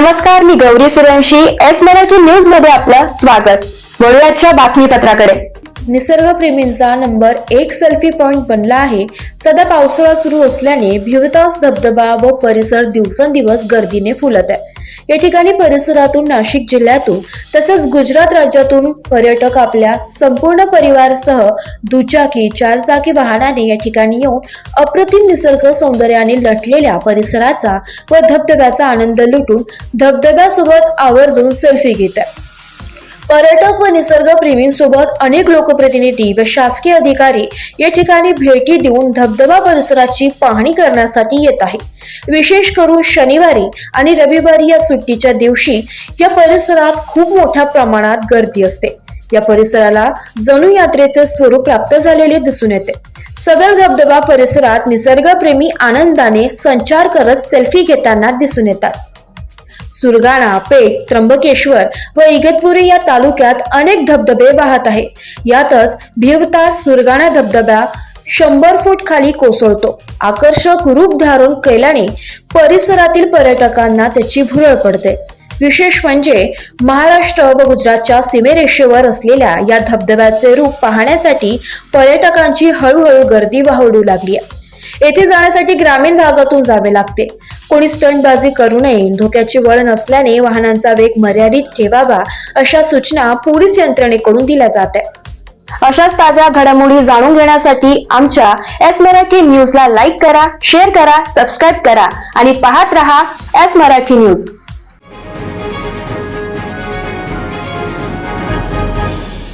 नमस्कार, मी Gauri Suryavanshi. S Marathi news मध्ये आपलं स्वागत. वळूयाच्या बातमीपत्राकडे. निसर्गप्रेमींचा नंबर 1 सेल्फी पॉइंट बनला आहे. सध्या पावसाळा सुरू असल्याने भिवतास धबधबा व परिसर दिवसेंदिवस गर्दीने फुलत आहे. या ठिकाणी परिसरातून नाशिक जिल्ह्यातून तसेच गुजरात राज्यातून पर्यटक आपल्या संपूर्ण परिवारासह दुचाकी, चारचाकी वाहनाने या ठिकाणी येऊन अप्रतिम निसर्ग सौंदर्याने नटलेल्या परिसराचा व धबधब्याचा आनंद लुटून धबधब्यासोबत आवर्जून सेल्फी घेत आहे. पर्यटक व निसर्गप्रेमींसोबत अनेक लोकप्रतिनिधी व शासकीय अधिकारी या ठिकाणी भेटी देऊन धबधबा परिसराची पाहणी करण्यासाठी येत आहे. विशेष करून शनिवारी आणि रविवारी या सुट्टीच्या दिवशी या परिसरात खूप मोठ्या प्रमाणात गर्दी असते. या परिसराला जणू यात्रेचे स्वरूप प्राप्त झालेले दिसून येते. सदर धबधबा परिसरात निसर्गप्रेमी आनंदाने संचार करत सेल्फी घेताना दिसून येतात. सुरगाणा, पेठ, त्र्यंबकेश्वर व इगतपुरी या तालुक्यात अनेक धबधबे वाहत आहे. यातच भिवतास सुरगाणा धबधबा 100 फूट खाली कोसळतो. आकर्षक रूप धारण केल्याने परिसरातील पर्यटकांना त्याची भुरळ पडते. विशेष म्हणजे महाराष्ट्र व गुजरातच्या सीमेरेषेवर असलेल्या या धबधब्याचे रूप पाहण्यासाठी पर्यटकांची हळूहळू गर्दी वाढू लागली आहे. येथे जाण्यासाठी ग्रामीण भागातून जावे लागते. कोणी स्टंटबाजी करू नये, धोक्याची वळण असल्याने वाहनांचा वेग मर्यादित ठेवावा अशा सूचना पोलीस यंत्रणेकडून दिल्या जात आहेत. अशाच ताज्या घडामोडी जाणून घेण्यासाठी आमच्या एस मराठी न्यूजला लाईक करा, शेअर करा, सबस्क्राईब करा आणि पाहत रहा एस मराठी न्यूज.